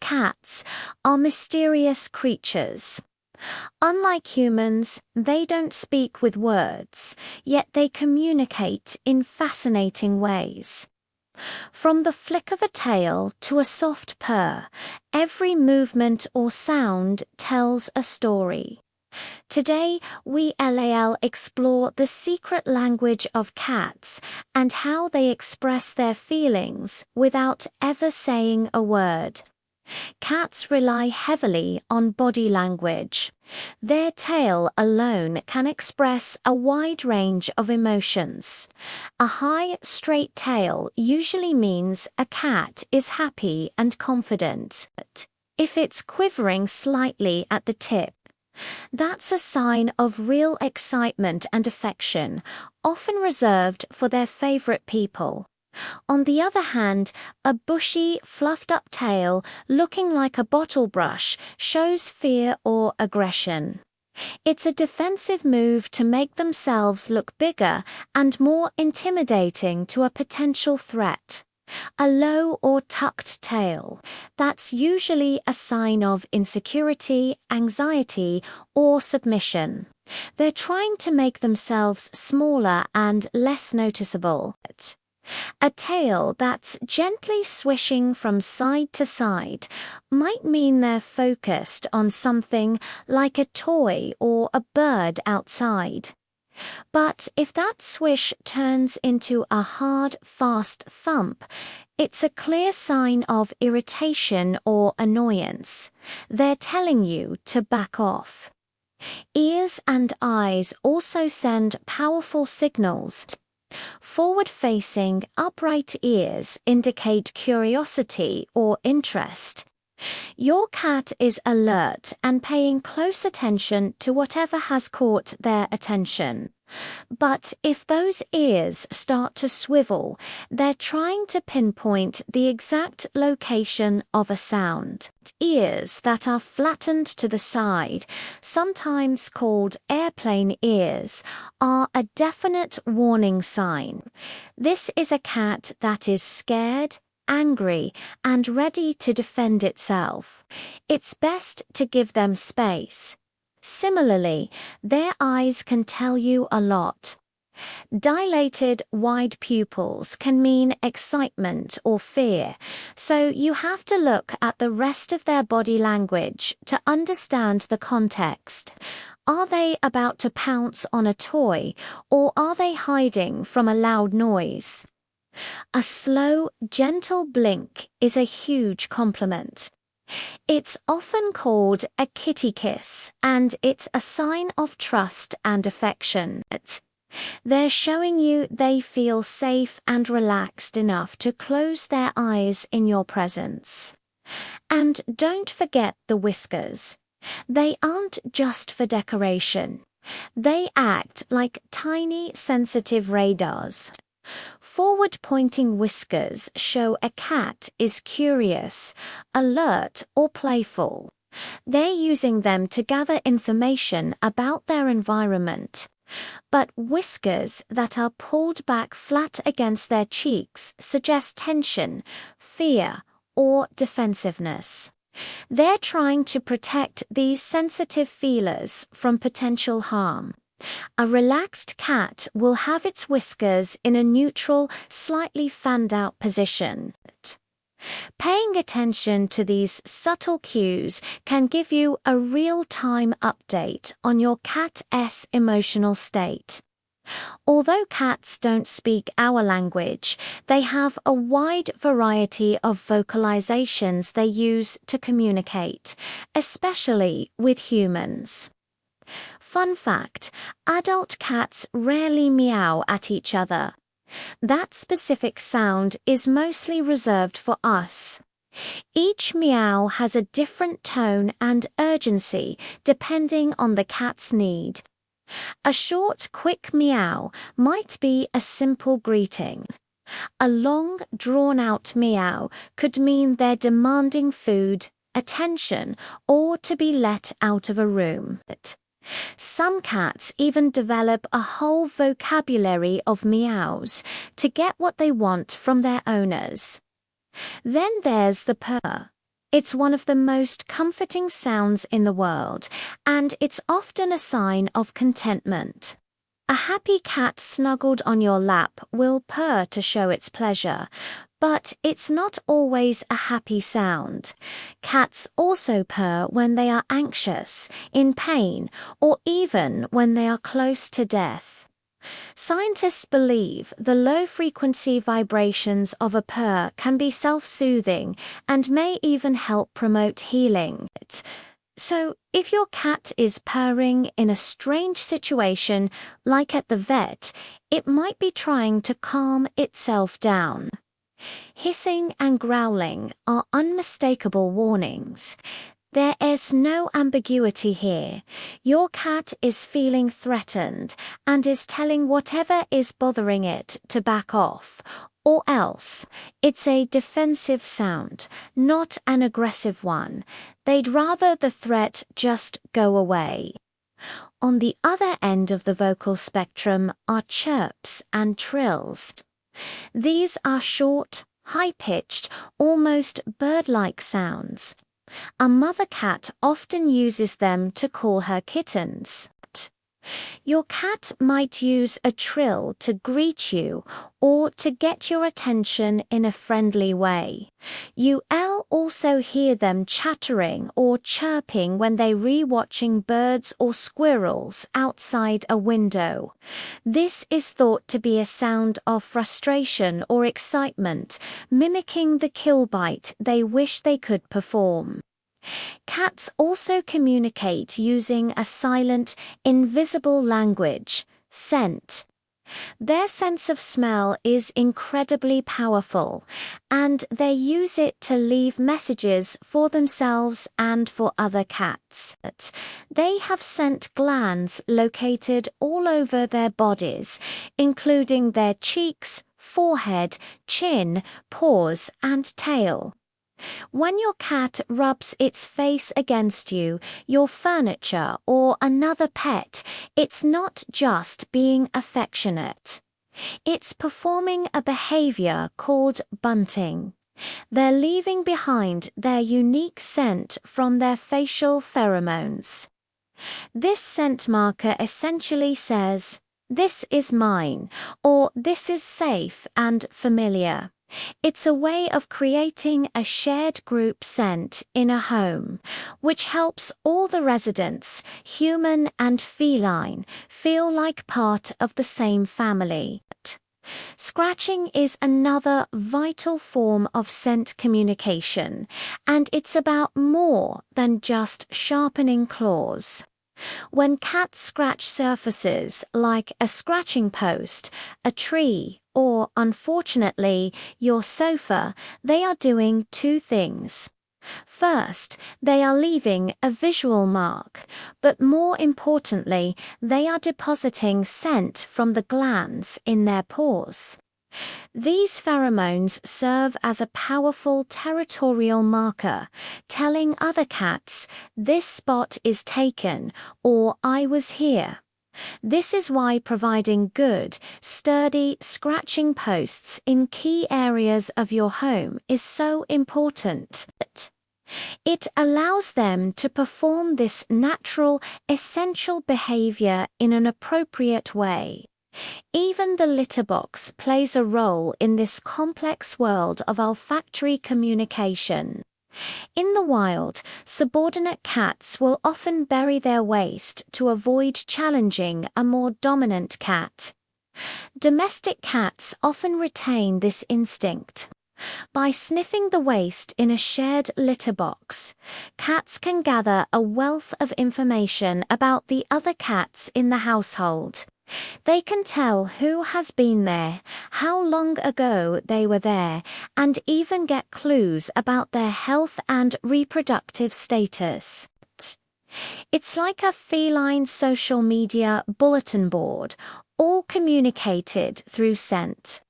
cats are mysterious creatures. Unlike humans, they don't speak with words, yet they communicate in fascinating ways. From the flick of a tail to a soft purr, every movement or sound tells a story. Today, we explore the secret language of cats and how they express their feelings without ever saying a word. Cats rely heavily on body language. Their tail alone can express a wide range of emotions. A high, straight tail usually means a cat is happy and confident. If it's quivering slightly at the tip, that's a sign of real excitement and affection, often reserved for their favorite people. On the other hand, a bushy, fluffed-up tail looking like a bottle brush shows fear or aggression. It's a defensive move to make themselves look bigger and more intimidating to a potential threat. A low or tucked tail, that's usually a sign of insecurity, anxiety, or submission. They're trying to make themselves smaller and less noticeable. A tail that's gently swishing from side to side might mean they're focused on something like a toy or a bird outside. But if that swish turns into a hard, fast thump, it's a clear sign of irritation or annoyance. They're telling you to back off. Ears and eyes also send powerful signals. Forward-facing, upright ears indicate curiosity or interest. Your cat is alert and paying close attention to whatever has caught their attention. But if those ears start to swivel, they're trying to pinpoint the exact location of a sound. Ears that are flattened to the side, sometimes called airplane ears, are a definite warning sign. This is a cat that is scared, angry, and ready to defend itself. It's best to give them space. Similarly, their eyes can tell you a lot. Dilated, wide pupils can mean excitement or fear, so you have to look at the rest of their body language to understand the context. Are they about to pounce on a toy, or are they hiding from a loud noise? A slow, gentle blink is a huge compliment. It's often called a kitty kiss, and it's a sign of trust and affection. They're showing you they feel safe and relaxed enough to close their eyes in your presence. And don't forget the whiskers. They aren't just for decoration. They act like tiny, sensitive radars. Forward-pointing whiskers show a cat is curious, alert, or playful. They're using them to gather information about their environment. But whiskers that are pulled back flat against their cheeks suggest tension, fear, or defensiveness. They're trying to protect these sensitive feelers from potential harm. A relaxed cat will have its whiskers in a neutral, slightly fanned-out position. Paying attention to these subtle cues can give you a real-time update on your cat's emotional state. Although cats don't speak our language, they have a wide variety of vocalizations they use to communicate, especially with humans. Fun fact, adult cats rarely meow at each other. That specific sound is mostly reserved for us. Each meow has a different tone and urgency depending on the cat's need. A short, quick meow might be a simple greeting. A long, drawn-out meow could mean they're demanding food, attention, or to be let out of a room. Some cats even develop a whole vocabulary of meows to get what they want from their owners. Then there's the purr. It's one of the most comforting sounds in the world, and it's often a sign of contentment. A happy cat snuggled on your lap will purr to show its pleasure, but it's not always a happy sound. Cats also purr when they are anxious, in pain, or even when they are close to death. Scientists believe the low-frequency vibrations of a purr can be self-soothing and may even help promote healing. So, if your cat is purring in a strange situation, like at the vet, it might be trying to calm itself down. Hissing and growling are unmistakable warnings. There is no ambiguity here. Your cat is feeling threatened and is telling whatever is bothering it to back off, or else it's a defensive sound, not an aggressive one. They'd rather the threat just go away. On the other end of the vocal spectrum are chirps and trills. These are short, high-pitched, almost bird-like sounds. A mother cat often uses them to call her kittens. Your cat might use a trill to greet you or to get your attention in a friendly way. You'll also hear them chattering or chirping when they're re-watching birds or squirrels outside a window. This is thought to be a sound of frustration or excitement, mimicking the kill bite they wish they could perform. Cats also communicate using a silent, invisible language, scent. Their sense of smell is incredibly powerful, and they use it to leave messages for themselves and for other cats. They have scent glands located all over their bodies, including their cheeks, forehead, chin, paws, and tail. When your cat rubs its face against you, your furniture, or another pet, it's not just being affectionate. It's performing a behavior called bunting. They're leaving behind their unique scent from their facial pheromones. This scent marker essentially says, "This is mine," or "This is safe and familiar." It's a way of creating a shared group scent in a home, which helps all the residents, human and feline, feel like part of the same family. Scratching is another vital form of scent communication, and it's about more than just sharpening claws. When cats scratch surfaces like a scratching post, a tree, or, unfortunately, your sofa, they are doing two things. First, they are leaving a visual mark, but more importantly, they are depositing scent from the glands in their paws. These pheromones serve as a powerful territorial marker, telling other cats, "This spot is taken," or "I was here." This is why providing good, sturdy scratching posts in key areas of your home is so important. It allows them to perform this natural, essential behavior in an appropriate way. Even the litter box plays a role in this complex world of olfactory communication. In the wild, subordinate cats will often bury their waste to avoid challenging a more dominant cat. Domestic cats often retain this instinct. By sniffing the waste in a shared litter box, cats can gather a wealth of information about the other cats in the household. They can tell who has been there, how long ago they were there, and even get clues about their health and reproductive status. It's like a feline social media bulletin board, all communicated through scent.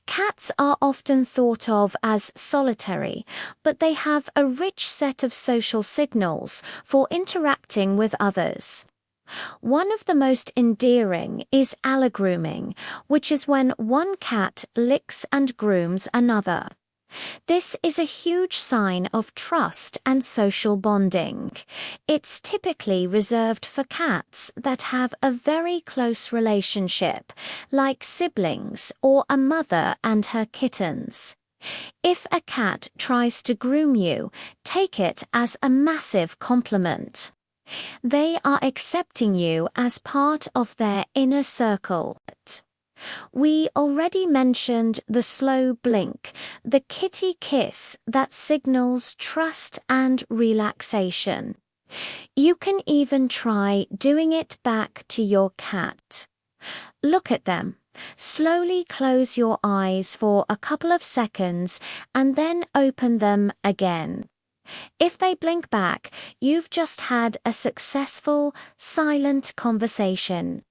Cats are often thought of as solitary, but they have a rich set of social signals for interacting with others. One of the most endearing is allogrooming, which is when one cat licks and grooms another. This is a huge sign of trust and social bonding. It's typically reserved for cats that have a very close relationship, like siblings or a mother and her kittens. If a cat tries to groom you, take it as a massive compliment. They are accepting you as part of their inner circle. We already mentioned the slow blink, the kitty kiss that signals trust and relaxation. You can even try doing it back to your cat. Look at them. Slowly close your eyes for a couple of seconds and then open them again. If they blink back, you've just had a successful, silent conversation.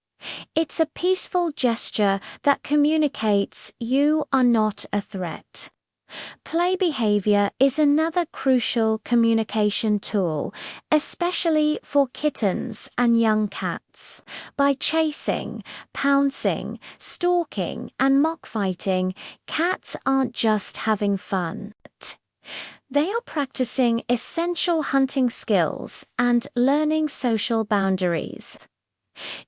It's a peaceful gesture that communicates you are not a threat. Play behavior is another crucial communication tool, especially for kittens and young cats. By chasing, pouncing, stalking, and mock fighting, cats aren't just having fun. They are practicing essential hunting skills and learning social boundaries.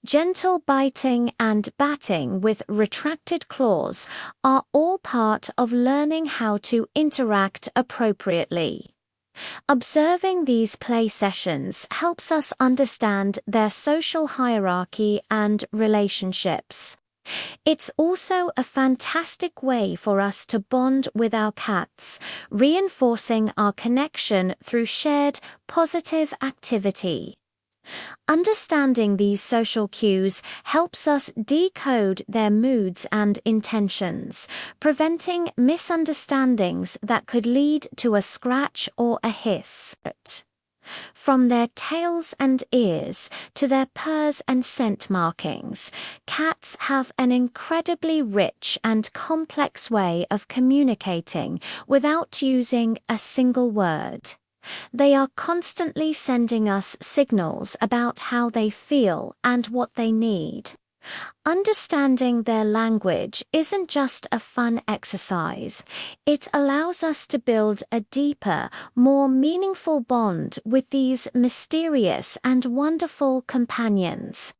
Gentle biting and batting with retracted claws are all part of learning how to interact appropriately. Observing these play sessions helps us understand their social hierarchy and relationships. It's also a fantastic way for us to bond with our cats, reinforcing our connection through shared positive activity. Understanding these social cues helps us decode their moods and intentions, preventing misunderstandings that could lead to a scratch or a hiss. From their tails and ears to their purrs and scent markings, cats have an incredibly rich and complex way of communicating without using a single word. They are constantly sending us signals about how they feel and what they need. Understanding their language isn't just a fun exercise. It allows us to build a deeper, more meaningful bond with these mysterious and wonderful companions.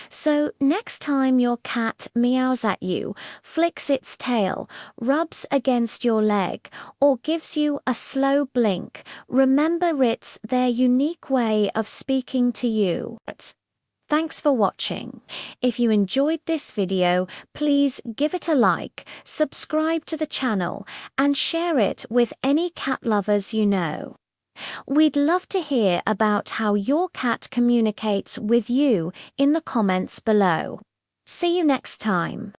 So next time your cat meows at you, flicks its tail, rubs against your leg, or gives you a slow blink, remember it's their unique way of speaking to you. Thanks for watching. If you enjoyed this video, please give it a like, subscribe to the channel, and share it with any cat lovers you know. We'd love to hear about how your cat communicates with you in the comments below. See you next time.